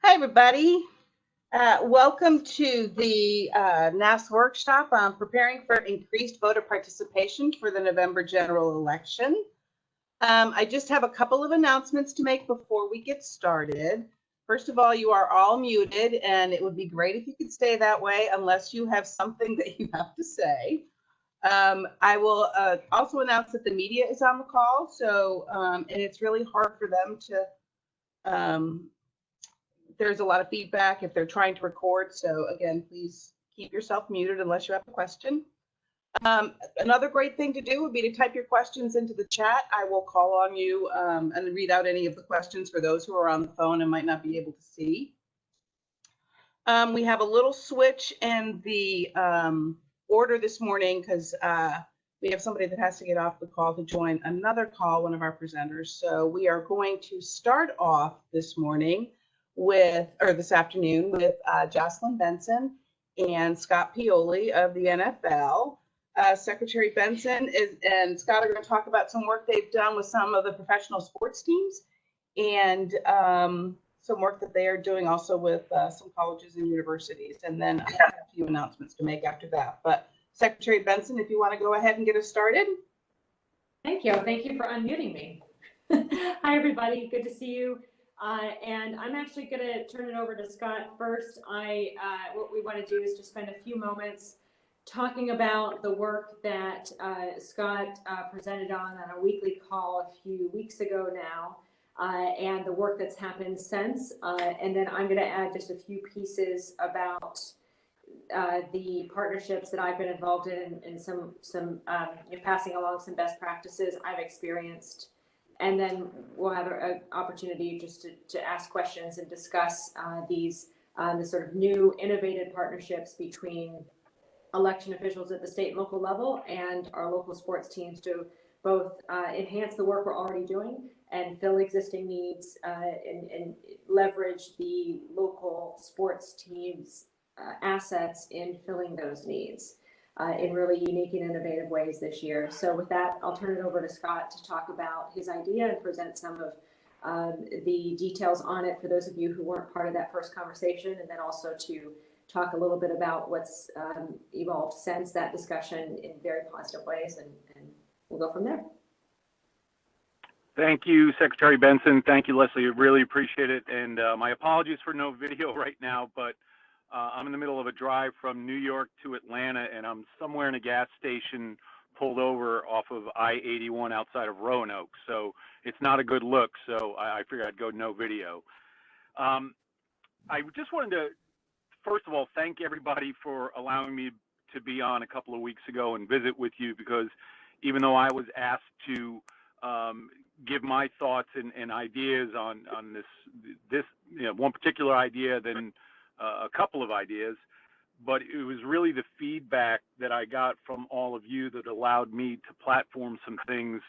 Hi, everybody. Welcome to the NASS workshop on preparing for increased voter participation for the November general election. I just have a couple of announcements to make before we get started. First of all, you are all muted, and it would be great if you could stay that way unless you have something that you have to say. I will also announce that the media is on the call, so and it's really hard for them to there's a lot of feedback if they're trying to record. So again, please keep yourself muted unless you have a question. Another great thing to do would be to type your questions into the chat. I will call on you and read out any of the questions for those who are on the phone and might not be able to see. We have a little switch in the order this morning because we have somebody that has to get off the call to join another call, one of our presenters. So we are going to start off this morning this afternoon with Jocelyn Benson and Scott Pioli of the NFL. Secretary Benson and Scott are going to talk about some work they've done with some of the professional sports teams and some work that they are doing also with some colleges and universities. And then I have a few announcements to make after that. But Secretary Benson, if you want to go ahead and get us started. Thank you. Thank you for unmuting me. Hi, everybody. Good to see you. And I'm actually going to turn it over to Scott first. What we want to do is just spend a few moments talking about the work that Scott presented on a weekly call a few weeks ago now, and the work that's happened since. And then I'm going to add just a few pieces about the partnerships that I've been involved in and some passing along some best practices I've experienced. And then we'll have an opportunity just to ask questions and discuss the sort of new innovative partnerships between election officials at the state and local level and our local sports teams to both enhance the work we're already doing and fill existing needs and leverage the local sports teams' assets in filling those needs. In really unique and innovative ways this year. So with that, I'll turn it over to Scott to talk about his idea and present some of the details on it for those of you who weren't part of that first conversation, and then also to talk a little bit about what's evolved since that discussion in very positive ways, and we'll go from there. Thank you, Secretary Benson. Thank you, Leslie. I really appreciate it. And my apologies for no video right now, but I'm in the middle of a drive from New York to Atlanta, and I'm somewhere in a gas station pulled over off of I-81 outside of Roanoke. So it's not a good look. So I figured I'd go no video. I just wanted to, first of all, thank everybody for allowing me to be on a couple of weeks ago and visit with you, because even though I was asked to give my thoughts and ideas on this one particular idea, then a couple of ideas, but it was really the feedback that I got from all of you that allowed me to platform some things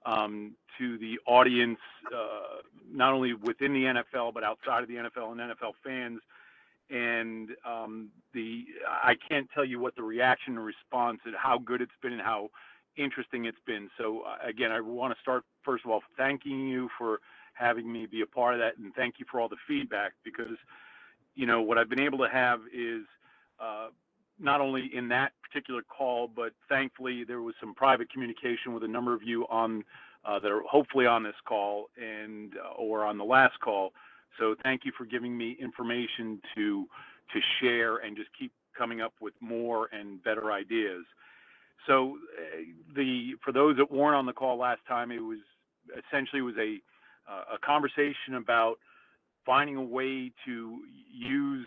to the audience, not only within the NFL, but outside of the NFL and NFL fans. And I can't tell you what the reaction and response and how good it's been and how interesting it's been. So again, I want to start, first of all, thanking you for having me be a part of that, and thank you for all the feedback, because what I've been able to have is not only in that particular call, but thankfully there was some private communication with a number of you on that are hopefully on this call and or on the last call. So thank you for giving me information to share and just keep coming up with more and better ideas. So for those that weren't on the call last time, it was essentially a conversation about finding a way to use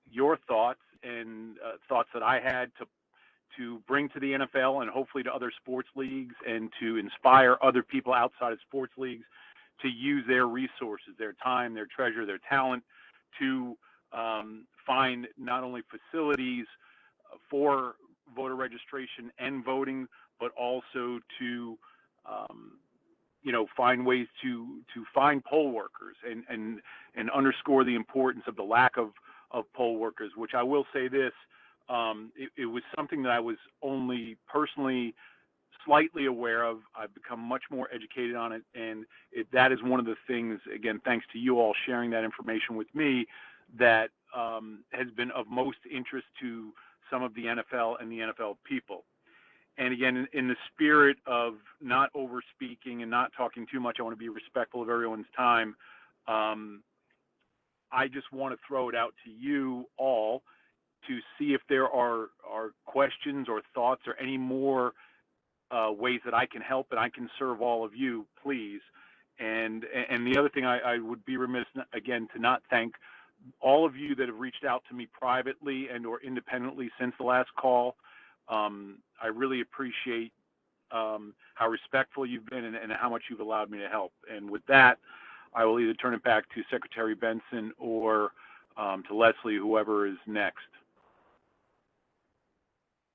your thoughts and thoughts that I had to bring to the NFL and hopefully to other sports leagues, and to inspire other people outside of sports leagues to use their resources, their time, their treasure, their talent to find not only facilities for voter registration and voting, but also to find ways to find poll workers and underscore the importance of the lack of poll workers, which I will say this, it was something that I was only personally slightly aware of. I've become much more educated on it, and that is one of the things, again, thanks to you all sharing that information with me, that has been of most interest to some of the NFL and the NFL people. And again, in the spirit of not over speaking and not talking too much, I want to be respectful of everyone's time. I just want to throw it out to you all to see if there are questions or thoughts or any more ways that I can help and I can serve all of you, please. And the other thing I would be remiss, again, to not thank all of you that have reached out to me privately and or independently since the last call. I really appreciate how respectful you've been and how much you've allowed me to help. And with that, I will either turn it back to Secretary Benson or to Leslie, whoever is next.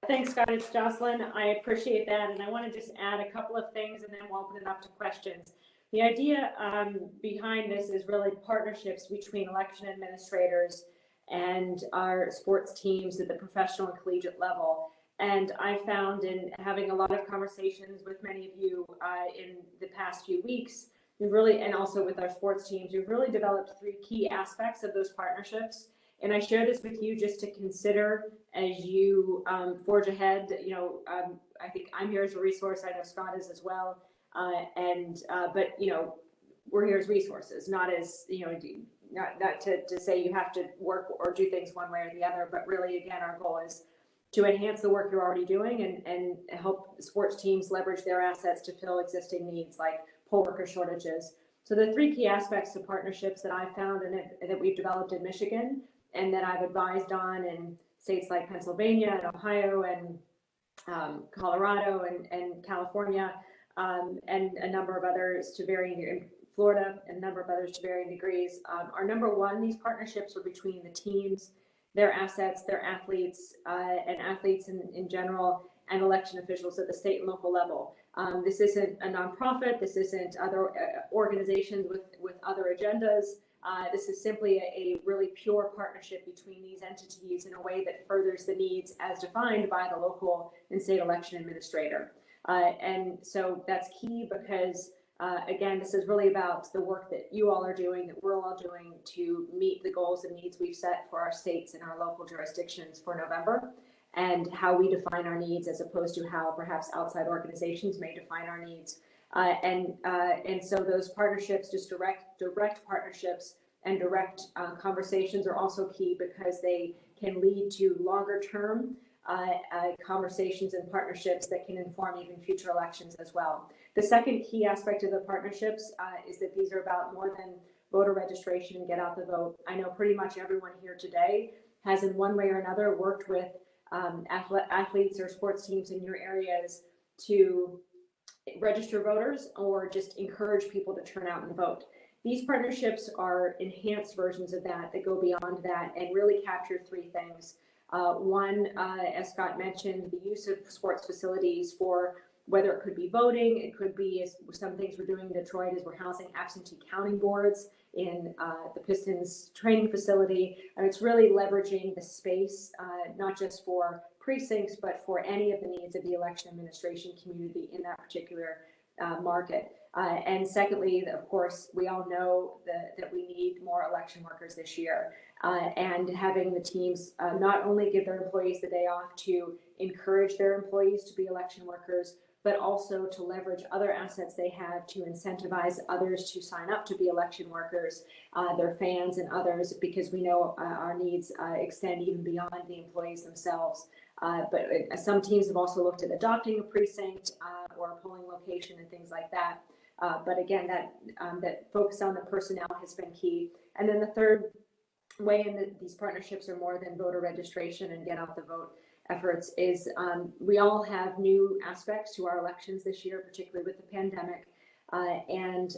Thanks, Scott. It's Jocelyn. I appreciate that. And I want to just add a couple of things and then we'll open it up to questions. The idea behind this is really partnerships between election administrators and our sports teams at the professional and collegiate level. And I found in having a lot of conversations with many of you in the past few weeks, and also with our sports teams, we've really developed three key aspects of those partnerships. And I share this with you just to consider as you forge ahead. I think I'm here as a resource. I know Scott is as well. But we're here as resources, not as, not to say you have to work or do things one way or the other, but really, again, our goal is to enhance the work you're already doing and help sports teams leverage their assets to fill existing needs like poll worker shortages. So the three key aspects of partnerships that I've found and that we've developed in Michigan and that I've advised on in states like Pennsylvania and Ohio and Colorado and California and a number of others to varying, in Florida, and a number of others to varying degrees, are number one, these partnerships are between the teams, their assets, their athletes, and athletes in general, and election officials at the state and local level. This isn't a nonprofit. This isn't other organizations with other agendas. This is simply a really pure partnership between these entities in a way that furthers the needs as defined by the local and state election administrator. And so that's key because, again, this is really about the work that you all are doing, that we're all doing to meet the goals and needs we've set for our states and our local jurisdictions for November, and how we define our needs as opposed to how perhaps outside organizations may define our needs. And so those partnerships, just direct partnerships and direct conversations are also key because they can lead to longer term conversations and partnerships that can inform even future elections as well. The second key aspect of the partnerships is that these are about more than voter registration and get out the vote. I know pretty much everyone here today has in one way or another worked with athletes or sports teams in your areas to register voters or just encourage people to turn out and vote. These partnerships are enhanced versions of that go beyond that and really capture three things. One, as Scott mentioned, the use of sports facilities for whether it could be voting, it could be, as some things we're doing in Detroit is we're housing absentee counting boards in the Pistons training facility. And it's really leveraging the space, not just for precincts, but for any of the needs of the election administration community in that particular market. And secondly, of course, we all know that we need more election workers this year. And having the teams not only give their employees the day off to encourage their employees to be election workers, but also to leverage other assets they have to incentivize others to sign up to be election workers, their fans and others, because we know our needs extend even beyond the employees themselves. But some teams have also looked at adopting a precinct or a polling location and things like that. But again, that focus on the personnel has been key. And then the third way in these partnerships are more than voter registration and get out the vote. efforts is we all have new aspects to our elections this year, particularly with the pandemic. And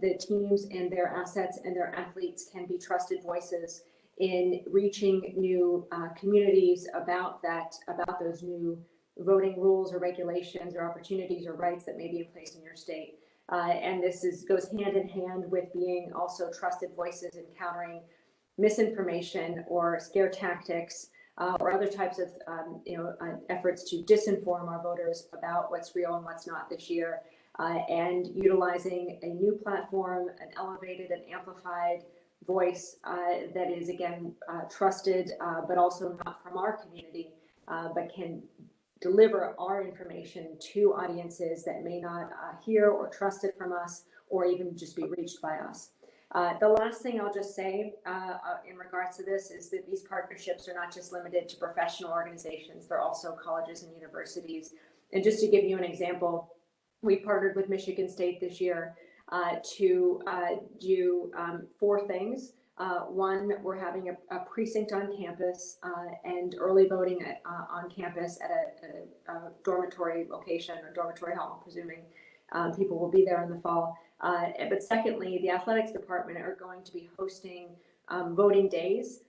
the teams and their assets and their athletes can be trusted voices in reaching new communities about those new voting rules or regulations or opportunities or rights that may be in place in your state. And this goes hand in hand with being also trusted voices in countering misinformation or scare tactics or other types of efforts to disinform our voters about what's real and what's not this year. And utilizing a new platform, an elevated and amplified voice that is, again, trusted, but also not from our community, but can deliver our information to audiences that may not hear or trust it from us, or even just be reached by us. The last thing I'll just say in regards to this is that these partnerships are not just limited to professional organizations, they're also colleges and universities. And just to give you an example, we partnered with Michigan State this year to do 4 things. One, we're having a precinct on campus and early voting on campus at a dormitory location or dormitory hall, I'm presuming people will be there in the fall. But secondly, the athletics department are going to be hosting voting days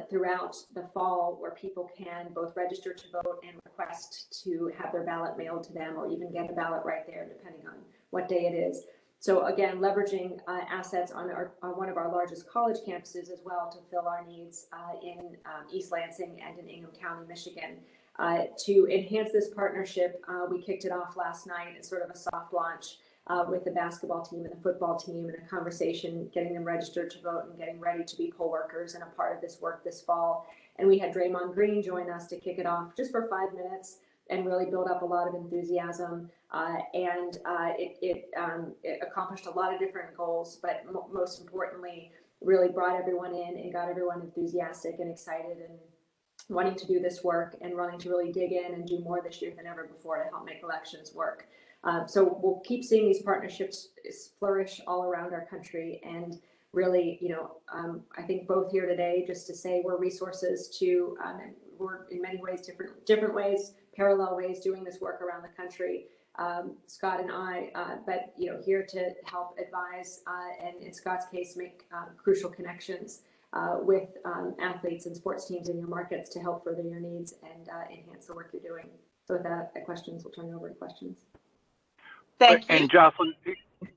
throughout the fall where people can both register to vote and request to have their ballot mailed to them or even get a ballot right there, depending on what day it is. So again, leveraging assets on one of our largest college campuses as well to fill our needs in East Lansing and in Ingham County, Michigan. To enhance this partnership, we kicked it off last night as sort of a soft launch with the basketball team and the football team, and a conversation, getting them registered to vote and getting ready to be poll workers and a part of this work this fall. And we had Draymond Green join us to kick it off just for 5 minutes and really build up a lot of enthusiasm. It accomplished a lot of different goals, but most importantly, really brought everyone in and got everyone enthusiastic and excited and wanting to do this work and wanting to really dig in and do more this year than ever before to help make elections work. So we'll keep seeing these partnerships flourish all around our country, and really, I think both here today, just to say we're resources to, we're in many ways different ways, parallel ways doing this work around the country. Scott and I, but here to help advise and in Scott's case make crucial connections with athletes and sports teams in your markets to help further your needs and enhance the work you're doing. So with that, questions, we'll turn it over to questions. Thank you. And Jocelyn,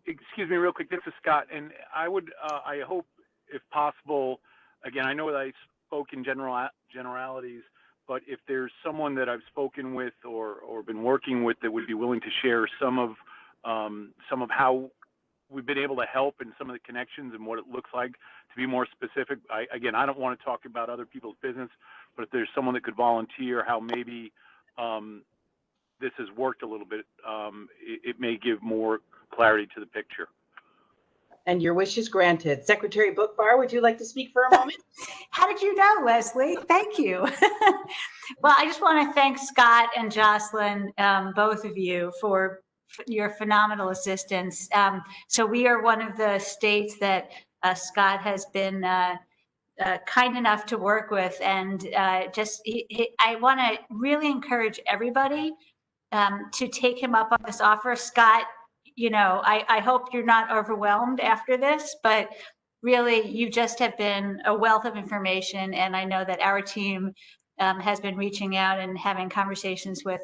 excuse me real quick, this is Scott, and I would, I hope if possible, again, I know that I spoke in generalities, but if there's someone that I've spoken with or been working with that would be willing to share some of how we've been able to help and some of the connections and what it looks like, to be more specific. I don't want to talk about other people's business, but if there's someone that could volunteer how maybe this has worked a little bit, it may give more clarity to the picture. And your wish is granted. Secretary Bookbar, would you like to speak for a moment? How did you know, Leslie? Thank you. Well, I just want to thank Scott and Jocelyn, both of you, for your phenomenal assistance. So we are one of the states that Scott has been kind enough to work with, and I want to really encourage everybody to take him up on this offer. Scott, I hope you're not overwhelmed after this, but really you just have been a wealth of information, and I know that our team has been reaching out and having conversations with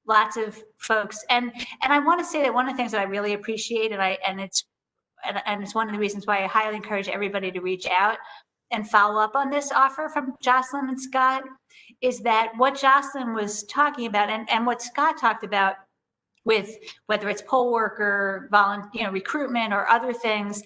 lots of folks. And I want to say that one of the things that I really appreciate, and it's one of the reasons why I highly encourage everybody to reach out and follow up on this offer from Jocelyn and Scott, is that what Jocelyn was talking about and what Scott talked about with whether it's poll worker, recruitment or other things,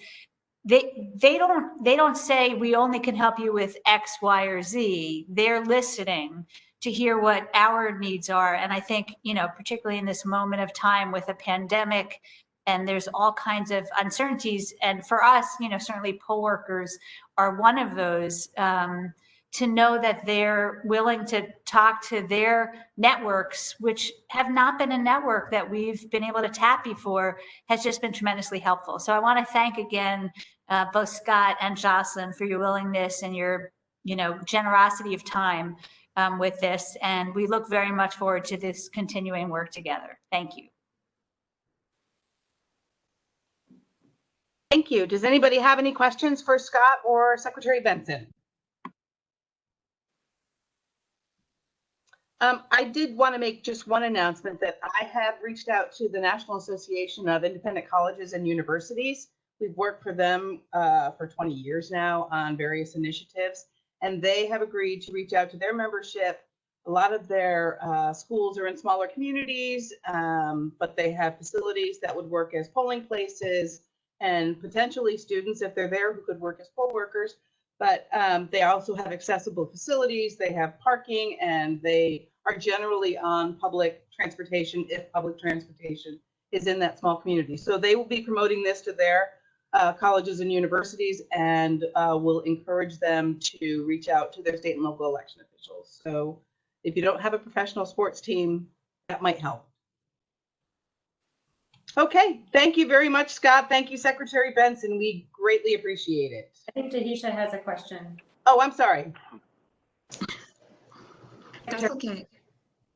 they don't say we only can help you with X, Y, or Z. They're listening to hear what our needs are. And I think, particularly in this moment of time with a pandemic, and there's all kinds of uncertainties. And for us, certainly poll workers are one of those, to know that they're willing to talk to their networks, which have not been a network that we've been able to tap before, has just been tremendously helpful. So I want to thank again, both Scott and Jocelyn for your willingness and your, generosity of time with this, and we look very much forward to this continuing work together. Thank you. Thank you. Does anybody have any questions for Scott or Secretary Benson? I did want to make just one announcement that I have reached out to the National Association of Independent Colleges and Universities. We've worked for them for 20 years now on various initiatives, and they have agreed to reach out to their membership. A lot of their schools are in smaller communities, but they have facilities that would work as polling places and potentially students, if they're there, who could work as poll workers. But they also have accessible facilities, they have parking, and they are generally on public transportation if public transportation is in that small community. So they will be promoting this to their colleges and universities, and will encourage them to reach out to their state and local election officials. So if you don't have a professional sports team, that might help. Okay, thank you very much, Scott. Thank you, Secretary Benson. We greatly appreciate it. I think Dahisha has a question. Oh, I'm sorry. That's okay.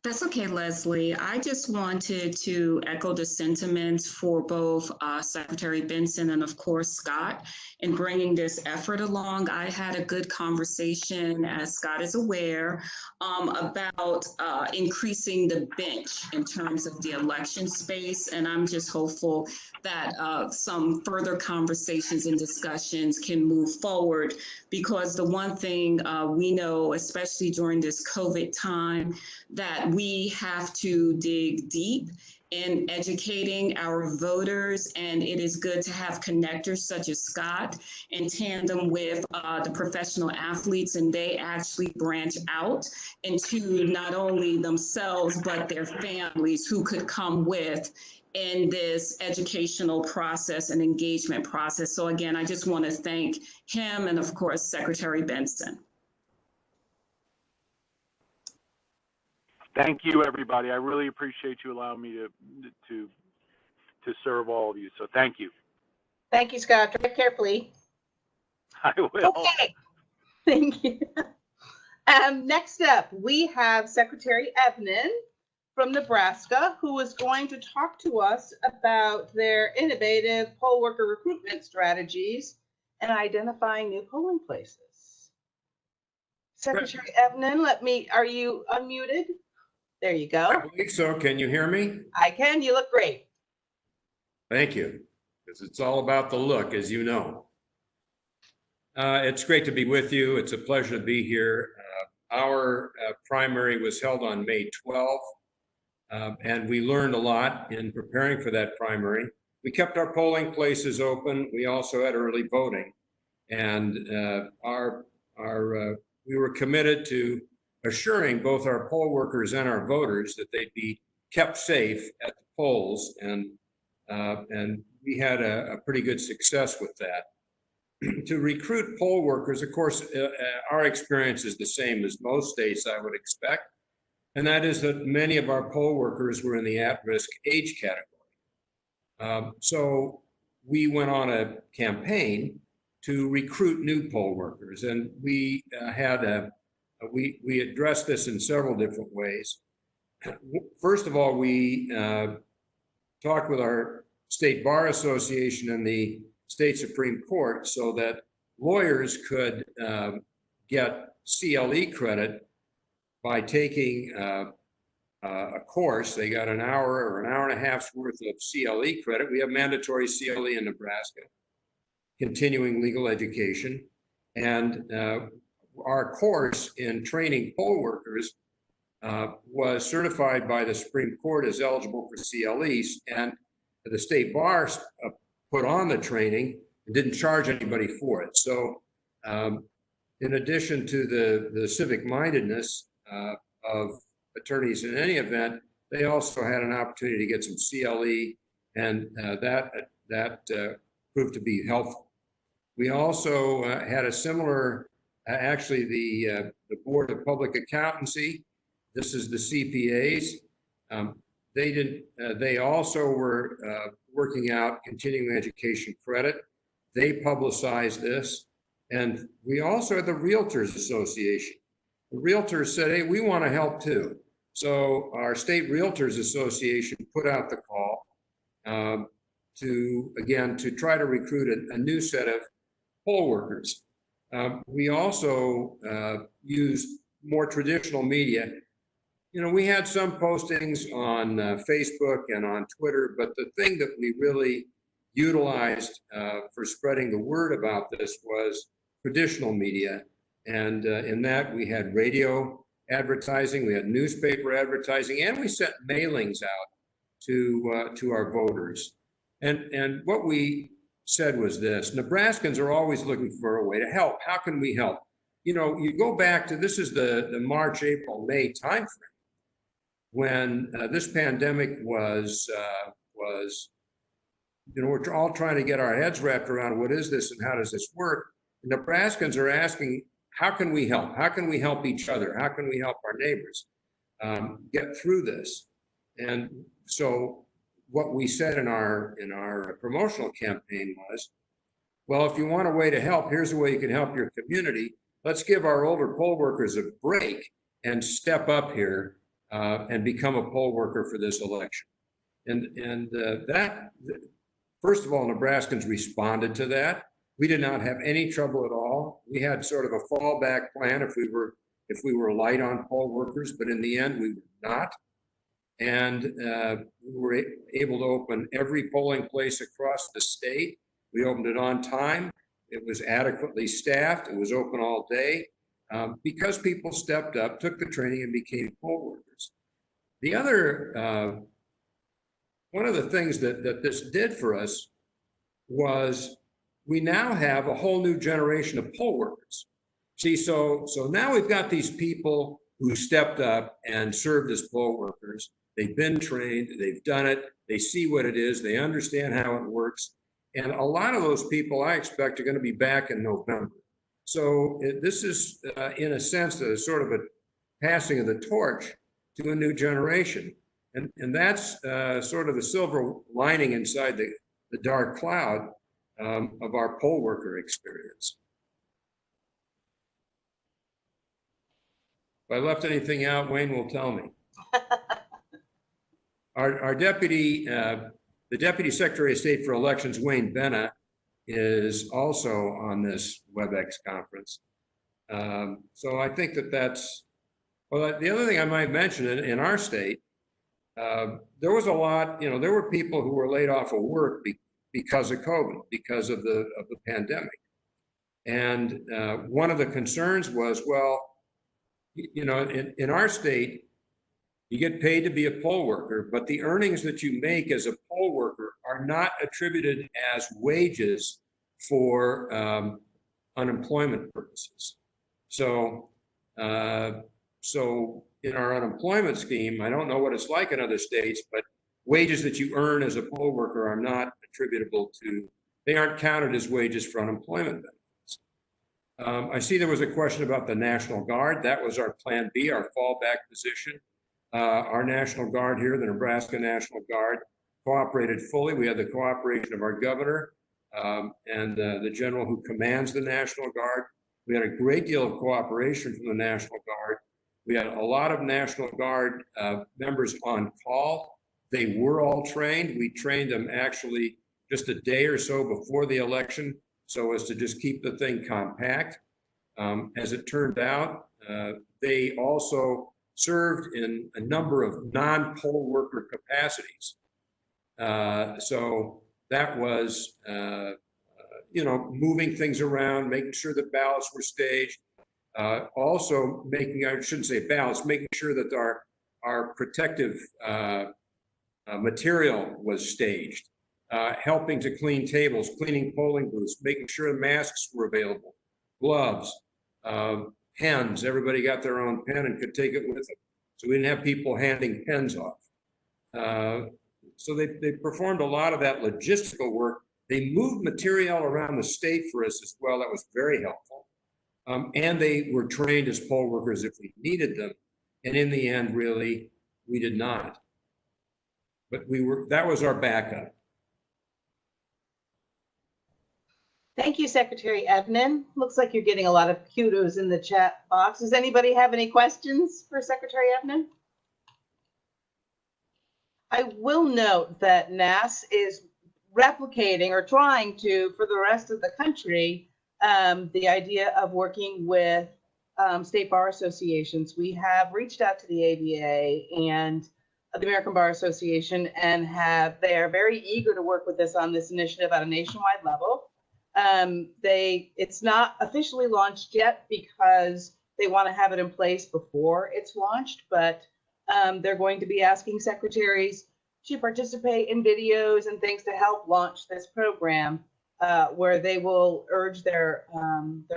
That's okay, Leslie. I just wanted to echo the sentiments for both Secretary Benson and, of course, Scott in bringing this effort along. I had a good conversation, as Scott is aware, about increasing the bench in terms of the election space. And I'm just hopeful that some further conversations and discussions can move forward, because the one thing we know, especially during this COVID time, that we have to dig deep in educating our voters, and it is good to have connectors such as Scott in tandem with the professional athletes, and they actually branch out into not only themselves but their families who could come with in this educational process and engagement process. So again, I just want to thank him and, of course, Secretary Benson. Thank you, everybody. I really appreciate you allowing me to serve all of you. So thank you. Thank you, Scott. Drive carefully. I will. Okay. Thank you. Next up, we have Secretary Evnen from Nebraska, who is going to talk to us about their innovative poll worker recruitment strategies and identifying new polling places. Secretary Evnen, are you unmuted? There you go. I believe so. Can you hear me? I can. You look great. Thank you. Because it's all about the look, as you know. It's great to be with you. It's a pleasure to be here. Our primary was held on May 12th, and we learned a lot in preparing for that primary. We kept our polling places open. We also had early voting, and we were committed to assuring both our poll workers and our voters that they'd be kept safe at the polls, and we had a pretty good success with that. To recruit poll workers, of course, our experience is the same as most states, I would expect, and that is that many of our poll workers were in the at-risk age category. So we went on a campaign to recruit new poll workers, and we addressed this in several different ways. First of all, we talked with our State Bar Association and the State Supreme Court so that lawyers could get CLE credit by taking a course. They got an hour or an hour and a half's worth of CLE credit. We have mandatory CLE in Nebraska, continuing legal education. And our course in training poll workers was certified by the Supreme Court as eligible for CLEs, and the State Bar put on the training and didn't charge anybody for it. So in addition to the civic mindedness of attorneys in any event, they also had an opportunity to get some CLE, and that proved to be helpful. We also had a similar, actually the Board of Public Accountancy, this is the CPAs, they also were working out continuing education credit. They publicized this. And we also had the Realtors Association. the realtors said, hey, we want to help too. So our State Realtors Association put out the call to try to recruit a new set of poll workers. We also used more traditional media. You know, we had some postings on Facebook and on Twitter, but the thing that we really utilized for spreading the word about this was traditional media. And in that, we had radio advertising, we had newspaper advertising, and we sent mailings out to our voters. And what we said was this: Nebraskans are always looking for a way to help. How can we help? You know, you go back to, this is the March, April, May timeframe when this pandemic was, you know, we're all trying to get our heads wrapped around what is this and how does this work? Nebraskans are asking, how can we help? How can we help each other? How can we help our neighbors get through this? And so what we said in our promotional campaign was, well, if you want a way to help, here's a way you can help your community. Let's give our older poll workers a break and step up here and become a poll worker for this election. And that, first of all, Nebraskans responded to that. We did not have any trouble at all. We had sort of a fallback plan if we were light on poll workers, but in the end, we were not. And we were able to open every polling place across the state. We opened it on time. It was adequately staffed. It was open all day because people stepped up, took the training, and became poll workers. The other, one of the things that this did for us was we now have a whole new generation of poll workers. See, so now we've got these people who stepped up and served as poll workers. They've been trained, they've done it, they see what it is, they understand how it works. And a lot of those people I expect are going to be back in November. So this is, in a sense, a sort of a passing of the torch to a new generation. And that's sort of the silver lining inside the dark cloud of our poll worker experience. If I left anything out, Wayne will tell me. Our deputy, the Deputy Secretary of State for Elections, Wayne Benna, is also on this WebEx conference. So I think that's, well, the other thing I might mention in our state, there was a lot, you know, there were people who were laid off of work because of COVID, because of the pandemic. And one of the concerns was, well, you know, in our state, you get paid to be a poll worker, but the earnings that you make as a poll worker are not attributed as wages for unemployment purposes. So, so in our unemployment scheme, I don't know what it's like in other states, but wages that you earn as a poll worker are not attributable to, they aren't counted as wages for unemployment benefits. I see there was a question about the National Guard. That was our plan B, our fallback position. Our National Guard here, the Nebraska National Guard, cooperated fully. We had the cooperation of our governor and the general who commands the National Guard. We had a great deal of cooperation from the National Guard. We had a lot of National Guard members on call. They were all trained. We trained them actually just a day or so before the election so as to just keep the thing compact. As it turned out, they also served in a number of non-poll worker capacities. So that was, you know, moving things around, making sure the ballots were staged, also making, I shouldn't say ballots, making sure that our protective material was staged, helping to clean tables, cleaning polling booths, making sure the masks were available, gloves, pens, everybody got their own pen and could take it with them. So we didn't have people handing pens off. So they performed a lot of that logistical work. They moved material around the state for us as well. That was very helpful. And they were trained as poll workers if we needed them. And in the end, really, we did not. But that was our backup. Thank you, Secretary Evnen. Looks like you're getting a lot of kudos in the chat box. Does anybody have any questions for Secretary Evnen? I will note that NASS is replicating or trying to, for the rest of the country, the idea of working with state bar associations. We have reached out to the ABA and the American Bar Association and they are very eager to work with us on this initiative at a nationwide level. It's not officially launched yet because they want to have it in place before it's launched, but they're going to be asking secretaries to participate in videos and things to help launch this program, where they will urge their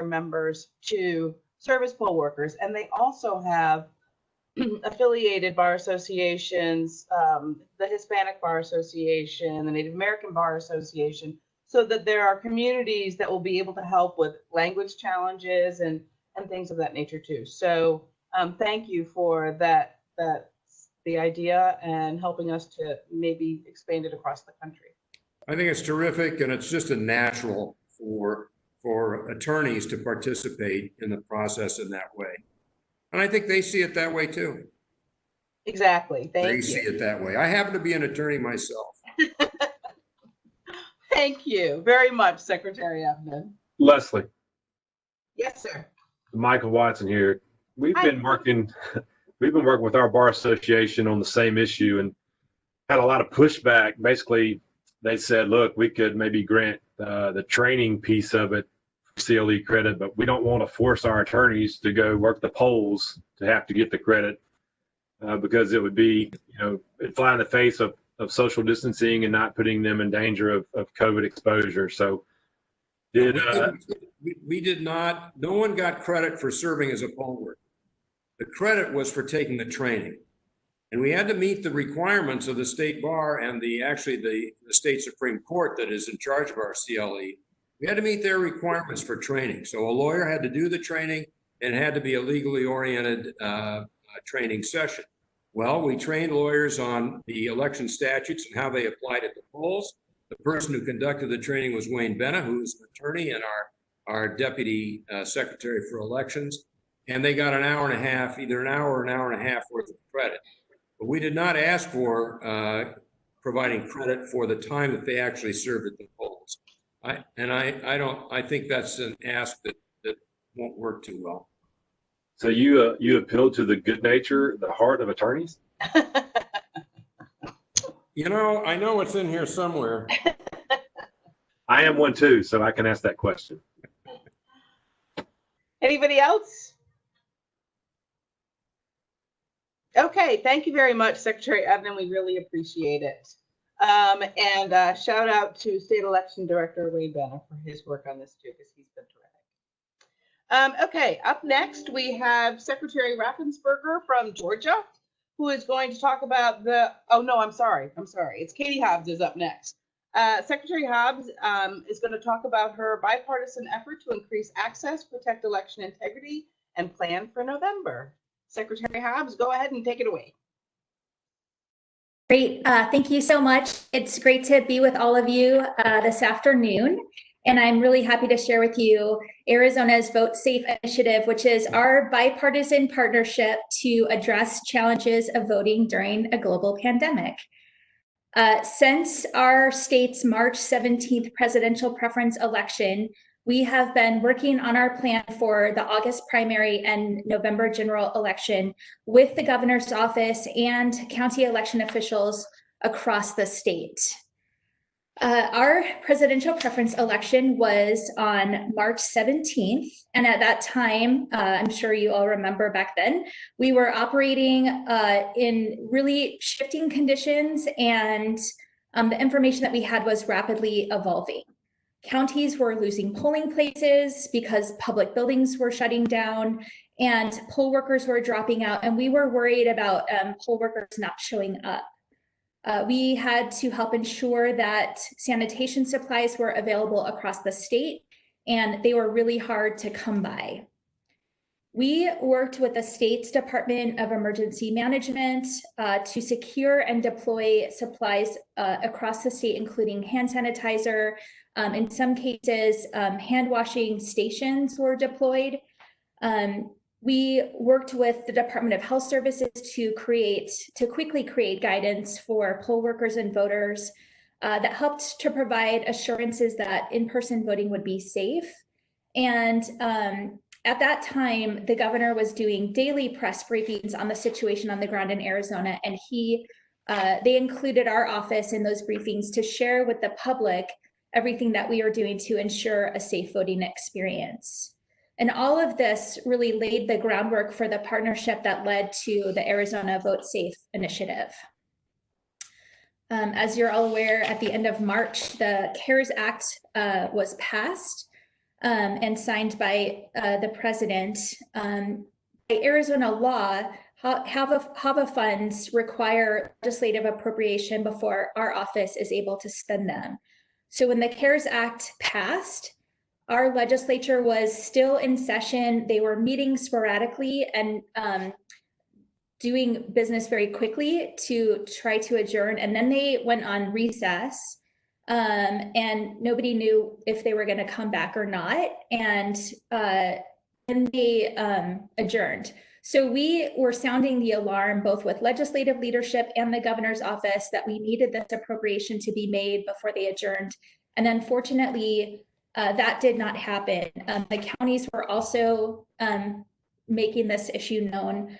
members to serve as poll workers. And they also have affiliated bar associations, the Hispanic Bar Association, the Native American Bar Association, so that there are communities that will be able to help with language challenges and things of that nature too. So thank you for the idea and helping us to maybe expand it across the country. I think it's terrific, and it's just a natural for attorneys to participate in the process in that way. And I think they see it that way too. Exactly. Thank you. They see it that way. I happen to be an attorney myself. Thank you very much, Secretary Evnen. Leslie. Yes, sir. Michael Watson here. We've Hi. been working with our bar association on the same issue and had a lot of pushback. Basically, they said, look, we could maybe grant the training piece of it for CLE credit, but we don't want to force our attorneys to go work the polls to have to get the credit because it would be, it'd fly in the face of social distancing and not putting them in danger of COVID exposure. So we did not, no one got credit for serving as a poll worker. The credit was for taking the training. And we had to meet the requirements of the state bar and the state Supreme Court that is in charge of our CLE. We had to meet their requirements for training. So a lawyer had to do the training and it had to be a legally oriented training session. Well, we trained lawyers on the election statutes and how they applied at the polls. The person who conducted the training was Wayne Benna, who is an attorney and our deputy secretary for elections. And they got an hour and a half, either an hour or an hour and a half worth of credit. But we did not ask for providing credit for the time that they actually served at the polls. I think that's an ask that won't work too well. So you appeal to the good nature, the heart of attorneys? I know it's in here somewhere. I am one too, so I can ask that question. Anybody else? Okay, thank you very much, Secretary Evnen. We really appreciate it. And shout out to State Election Director Wayne Benna for his work on this too, because he's been terrific. Okay, up next we have Secretary Raffensperger from Georgia, who is going to talk about I'm sorry. It's Katie Hobbs is up next. Secretary Hobbs is going to talk about her bipartisan effort to increase access, protect election integrity, and plan for November. Secretary Hobbs, go ahead and take it away. Great. Thank you so much. It's great to be with all of you this afternoon. And I'm really happy to share with you Arizona's Vote Safe initiative, which is our bipartisan partnership to address challenges of voting during a global pandemic. Since our state's March 17th presidential preference election, we have been working on our plan for the August primary and November general election with the governor's office and county election officials across the state. Our presidential preference election was on March 17th. And at that time, I'm sure you all remember back then, we were operating in really shifting conditions, and the information that we had was rapidly evolving. Counties were losing polling places because public buildings were shutting down and poll workers were dropping out, and we were worried about poll workers not showing up. We had to help ensure that sanitation supplies were available across the state, and they were really hard to come by. We worked with the state's Department of Emergency Management to secure and deploy supplies across the state, including hand sanitizer. In some cases, hand washing stations were deployed. We worked with the Department of Health Services to quickly create guidance for poll workers and voters that helped to provide assurances that in-person voting would be safe. And at that time, the governor was doing daily press briefings on the situation on the ground in Arizona, and they included our office in those briefings to share with the public everything that we are doing to ensure a safe voting experience. And all of this really laid the groundwork for the partnership that led to the Arizona Vote Safe initiative. As you're all aware, at the end of March, the CARES Act was passed and signed by the president. By Arizona law, HAVA funds require legislative appropriation before our office is able to spend them. So when the CARES Act passed, our legislature was still in session. They were meeting sporadically and doing business very quickly to try to adjourn. And then they went on recess and nobody knew if they were going to come back or not. And then they adjourned. So we were sounding the alarm both with legislative leadership and the governor's office that we needed this appropriation to be made before they adjourned. And unfortunately, that did not happen. The counties were also making this issue known.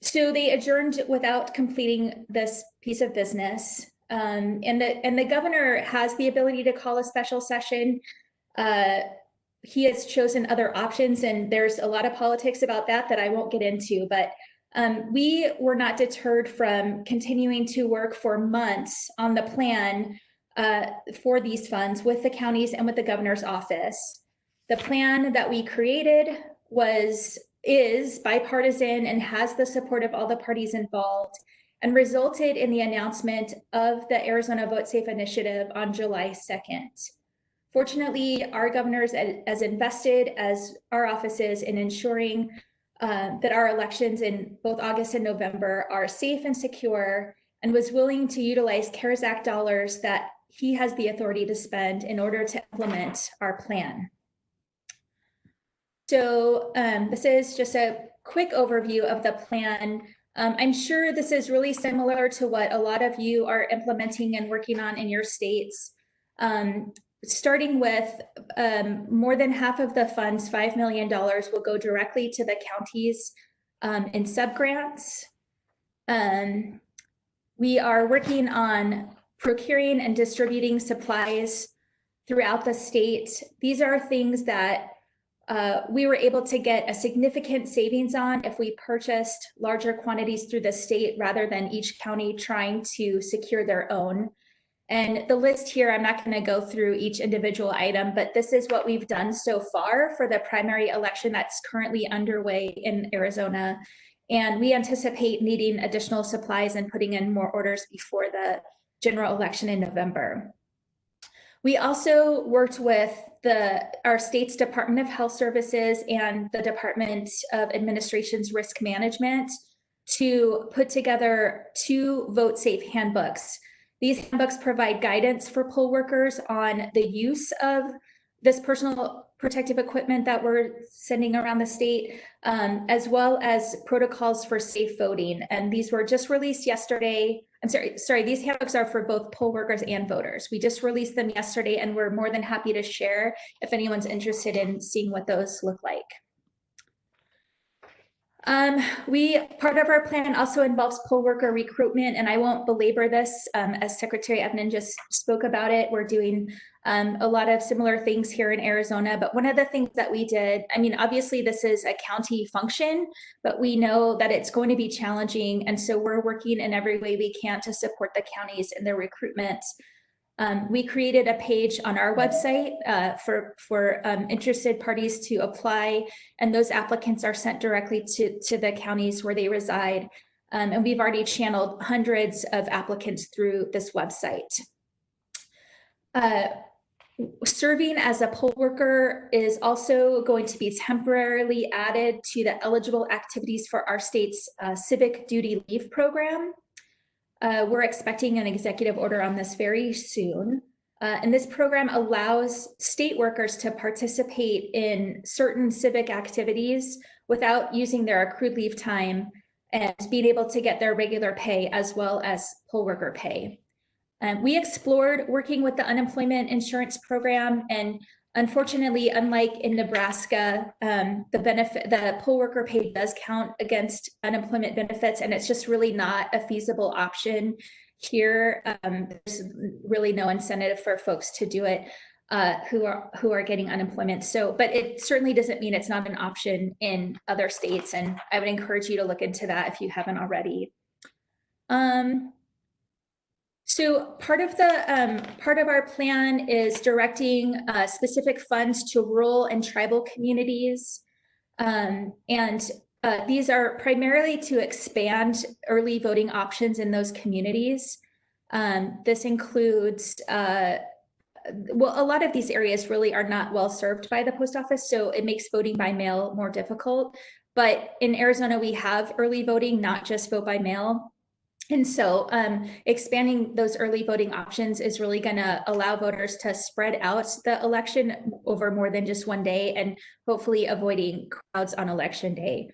So they adjourned without completing this piece of business. And the governor has the ability to call a special session. He has chosen other options, and there's a lot of politics about that I won't get into, but we were not deterred from continuing to work for months on the plan for these funds with the counties and with the governor's office. The plan that we created is bipartisan and has the support of all the parties involved, and resulted in the announcement of the Arizona Vote Safe initiative on July 2nd. Fortunately, our governor is as invested as our office is in ensuring that our elections in both August and November are safe and secure, and was willing to utilize CARES Act dollars that he has the authority to spend in order to implement our plan. So this is just a quick overview of the plan. I'm sure this is really similar to what a lot of you are implementing and working on in your states. Starting with more than half of the funds, $5 million, will go directly to the counties in subgrants. We are working on procuring and distributing supplies throughout the state. These are things that we were able to get a significant savings on if we purchased larger quantities through the state rather than each county trying to secure their own. And the list here, I'm not going to go through each individual item, but this is what we've done so far for the primary election that's currently underway in Arizona. And we anticipate needing additional supplies and putting in more orders before the general election in November. We also worked with our state's Department of Health Services and the Department of Administration's Risk Management to put together 2 Vote Safe handbooks. These handbooks provide guidance for poll workers on the use of this personal protective equipment that we're sending around the state, as well as protocols for safe voting. And these were just released yesterday. These handbooks are for both poll workers and voters. We just released them yesterday, and we're more than happy to share if anyone's interested in seeing what those look like. Part of our plan also involves poll worker recruitment, and I won't belabor this as Secretary Evnen just spoke about it. We're doing a lot of similar things here in Arizona, but one of the things that we did, I mean, obviously this is a county function, but we know that it's going to be challenging, and so we're working in every way we can to support the counties in their recruitment. We created a page on our website for interested parties to apply, and those applicants are sent directly to the counties where they reside. And we've already channeled hundreds of applicants through this website. Serving as a poll worker is also going to be temporarily added to the eligible activities for our state's civic duty leave program. We're expecting an executive order on this very soon. And this program allows state workers to participate in certain civic activities without using their accrued leave time and being able to get their regular pay as well as poll worker pay. We explored working with the unemployment insurance program, and unfortunately, unlike in Nebraska, the poll worker pay does count against unemployment benefits, and it's just really not a feasible option here. There's really no incentive for folks to do it who are getting unemployment. So, but it certainly doesn't mean it's not an option in other states, and I would encourage you to look into that if you haven't already. So part of our plan is directing specific funds to rural and tribal communities. These are primarily to expand early voting options in those communities. This includes, well, a lot of these areas really are not well served by the post office, so it makes voting by mail more difficult. But in Arizona, we have early voting, not just vote by mail. And so expanding those early voting options is really going to allow voters to spread out the election over more than just one day, and hopefully avoiding crowds on election day.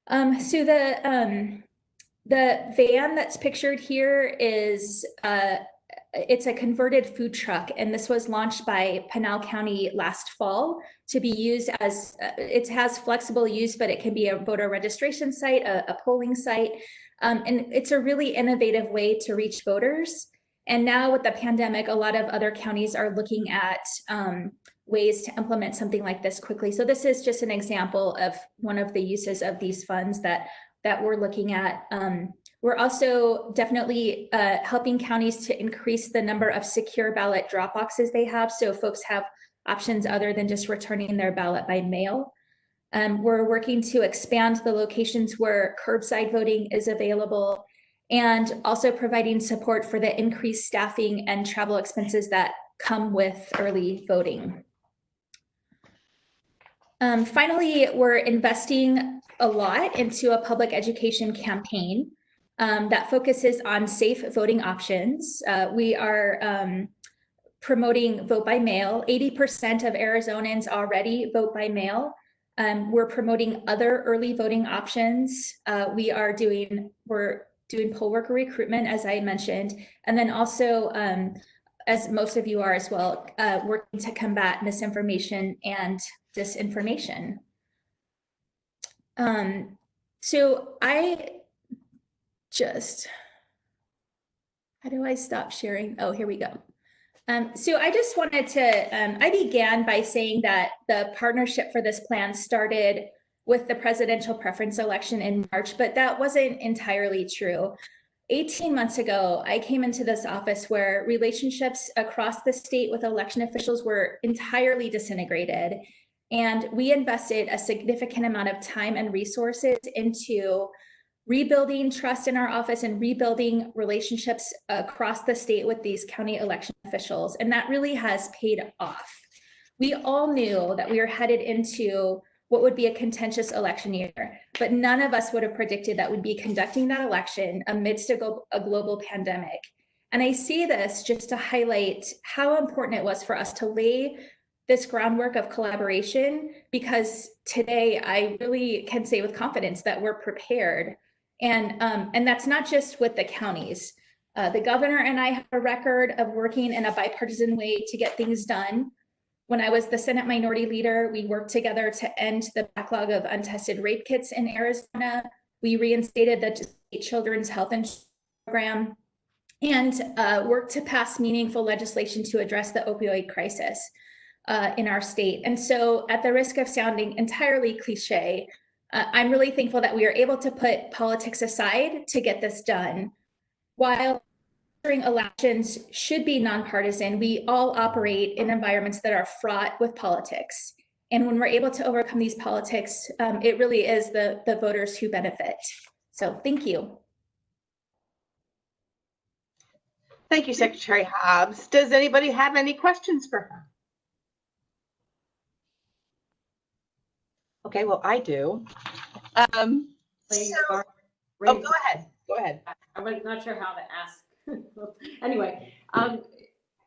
So the van that's pictured here is it's a converted food truck, and this was launched by Pinal County last fall to be used as, it has flexible use, but it can be a voter registration site, a polling site. And it's a really innovative way to reach voters. And now with the pandemic, a lot of other counties are looking at ways to implement something like this quickly. So this is just an example of one of the uses of these funds that we're looking at. We're also definitely helping counties to increase the number of secure ballot drop boxes they have, so folks have options other than just returning their ballot by mail. We're working to expand the locations where curbside voting is available, and also providing support for the increased staffing and travel expenses that come with early voting. Finally, we're investing a lot into a public education campaign that focuses on safe voting options. We are promoting vote by mail. 80% of Arizonans already vote by mail. We're promoting other early voting options. We're doing poll worker recruitment, as I mentioned, and then also, as most of you are as well, working to combat misinformation and disinformation. So how do I stop sharing? Oh, here we go. So I just wanted to, I began by saying that the partnership for this plan started with the presidential preference election in March, but that wasn't entirely true. 18 months ago, I came into this office where relationships across the state with election officials were entirely disintegrated. And we invested a significant amount of time and resources into rebuilding trust in our office and rebuilding relationships across the state with these county election officials. And that really has paid off. We all knew that we were headed into what would be a contentious election year, but none of us would have predicted that we'd be conducting that election amidst a global pandemic. And I say this just to highlight how important it was for us to lay this groundwork of collaboration, because today I really can say with confidence that we're prepared. And that's not just with the counties. The governor and I have a record of working in a bipartisan way to get things done. When I was the Senate Minority Leader, we worked together to end the backlog of untested rape kits in Arizona. We reinstated the state children's health insurance program, and worked to pass meaningful legislation to address the opioid crisis in our state. And so, at the risk of sounding entirely cliche, I'm really thankful that we are able to put politics aside to get this done. While elections should be nonpartisan, we all operate in environments that are fraught with politics. And when we're able to overcome these politics, it really is the voters who benefit. So thank you. Thank you, Secretary Hobbs. Does anybody have any questions for her? Okay, well, I do. Ladies So, are oh, go ahead. Go ahead. I was not sure how to ask. Anyway,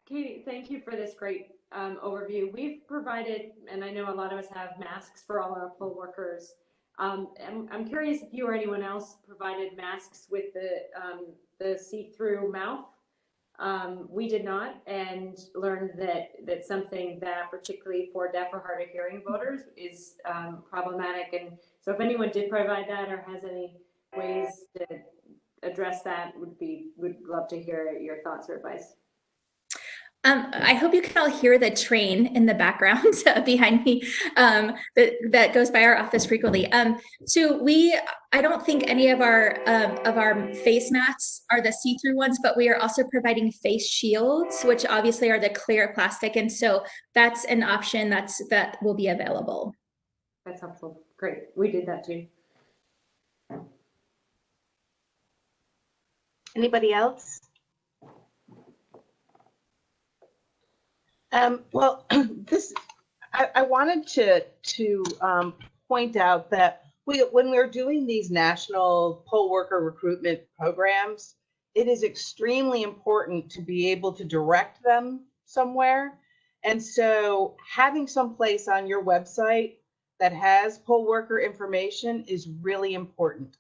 Katie, thank you for this great overview. We've provided, and I know a lot of us have masks for all our poll workers. I'm curious if you or anyone else provided masks with the see-through mouth. We did not, and learned that that's something that particularly for deaf or hard of hearing voters is problematic. And so if anyone did provide that or has any ways to address that, would love to hear your thoughts or advice. I hope you can all hear the train in the background behind me that goes by our office frequently. So I don't think any of our face masks are the see-through ones, but we are also providing face shields, which obviously are the clear plastic, and so that's an option that will be available. That's helpful. Great, we did that too. Anybody else? Well, I wanted to point out that when we're doing these national poll worker recruitment programs, it is extremely important to be able to direct them somewhere. And so having some place on your website that has poll worker information is really important.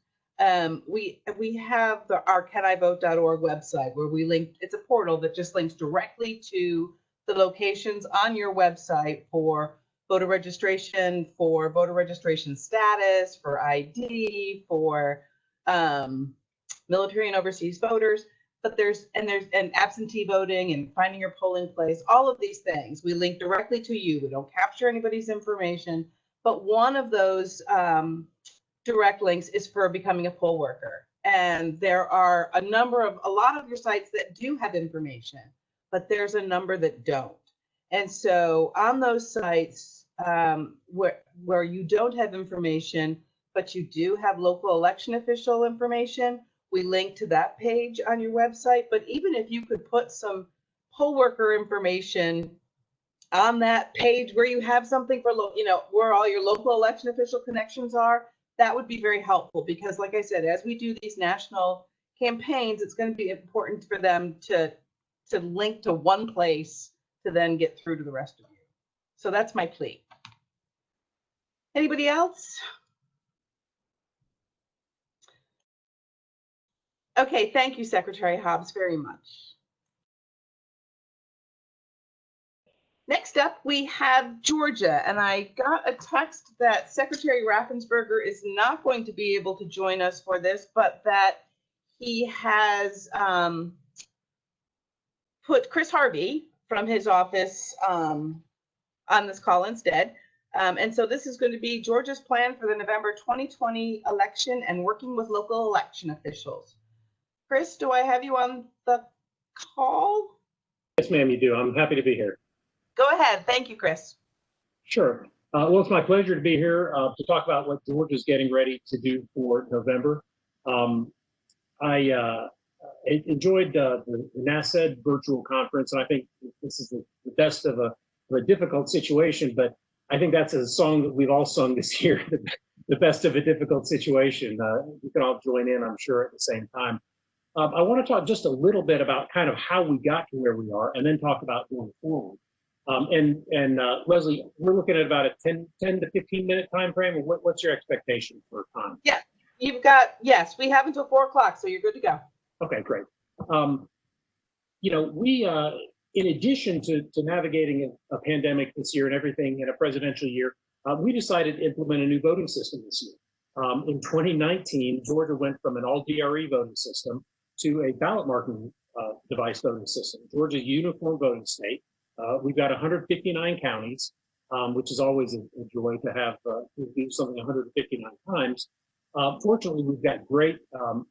We have our canivote.org website where we link, it's a portal that just links directly to the locations on your website for voter registration status, for ID, for military and overseas voters. But there's absentee voting and finding your polling place, all of these things. We link directly to you. We don't capture anybody's information, but one of those direct links is for becoming a poll worker. And there are a lot of your sites that do have information, but there's a number that don't. And so on those sites where you don't have information, but you do have local election official information, we link to that page on your website. But even if you could put some poll worker information on that page where you have something for, where all your local election official connections are, that would be very helpful, because like I said, as we do these national campaigns, it's going to be important for them to link to one place to then get through to the rest of you. So that's my plea. Anybody else? Okay, thank you, Secretary Hobbs, very much. Next up, we have Georgia, and I got a text that Secretary Raffensperger is not going to be able to join us for this, but that he has put Chris Harvey from his office on this call instead. And so this is going to be Georgia's plan for the November 2020 election and working with local election officials. Chris, do I have you on the call? Yes, ma'am, you do. I'm happy to be here. Go ahead. Thank you, Chris. Sure. Well, it's my pleasure to be here to talk about what Georgia's getting ready to do for November. I enjoyed the NASS virtual conference, and I think this is the best of a difficult situation, but I think that's a song that we've all sung this year, the best of a difficult situation. You can all join in, I'm sure, at the same time. I want to talk just a little bit about kind of how we got to where we are, and then talk about going forward. Leslie, we're looking at about a 10 to 15 minute time frame. What's your expectation for time? Yeah, yes, we have until 4 o'clock, so you're good to go. Okay, great. We, in addition to navigating a pandemic this year and everything in a presidential year, we decided to implement a new voting system this year. In 2019, Georgia went from an all DRE voting system to a ballot marking device voting system. Georgia's a uniform voting state. We've got 159 counties, which is always a joy to have to do something 159 times. Fortunately, we've got great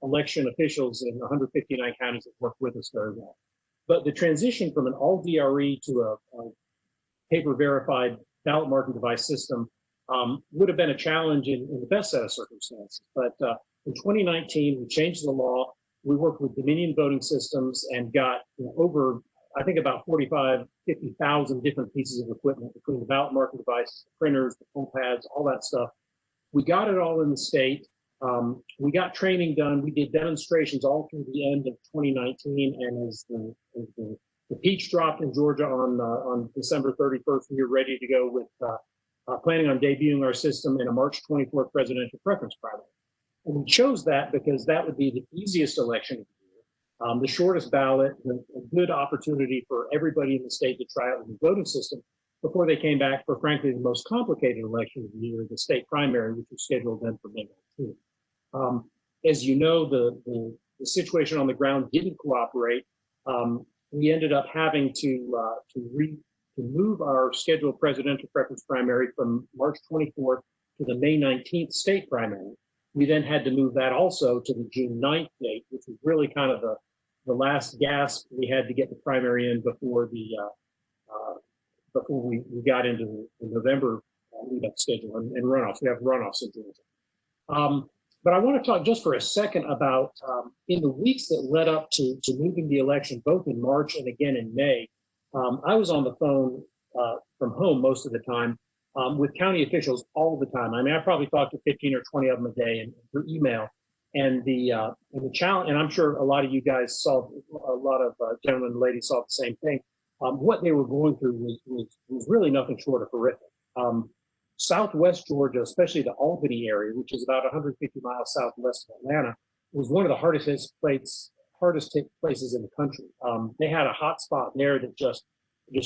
election officials in 159 counties that work with us very well. But the transition from an all DRE to a paper verified ballot marking device system would have been a challenge in the best set of circumstances. But in 2019, we changed the law. we worked with Dominion Voting Systems and got over, I think, about 50,000 different pieces of equipment between the ballot marking devices, the printers, the poll pads, all that stuff. We got it all in the state. We got training done. We did demonstrations all through the end of 2019. And as the peach dropped in Georgia on December 31st, we were ready to go with planning on debuting our system in a March 24th presidential preference primary. And we chose that because that would be the easiest election of the year, the shortest ballot, a good opportunity for everybody in the state to try out the new voting system before they came back for, frankly, the most complicated election of the year, the state primary, which was scheduled then for May 19th. As you know, the situation on the ground didn't cooperate. We ended up having to move our scheduled presidential preference primary from March 24th to the May 19th state primary. We then had to move that also to the June 9th date, which was really kind of the last gasp we had to get the primary in before we got into the November lead-up schedule and runoffs. We have runoffs in Georgia. But I want to talk just for a second about in the weeks that led up to moving the election, both in March and again in May, I was on the phone from home most of the time with county officials all the time. I mean, I probably talked to 15 or 20 of them a day and through email. And the challenge, and I'm sure a lot of you guys saw, a lot of gentlemen and ladies saw the same thing. What they were going through was really nothing short of horrific. Southwest Georgia, especially the Albany area, which is about 150 miles southwest of Atlanta, was one of the hardest hit places in the country. They had a hot spot there that just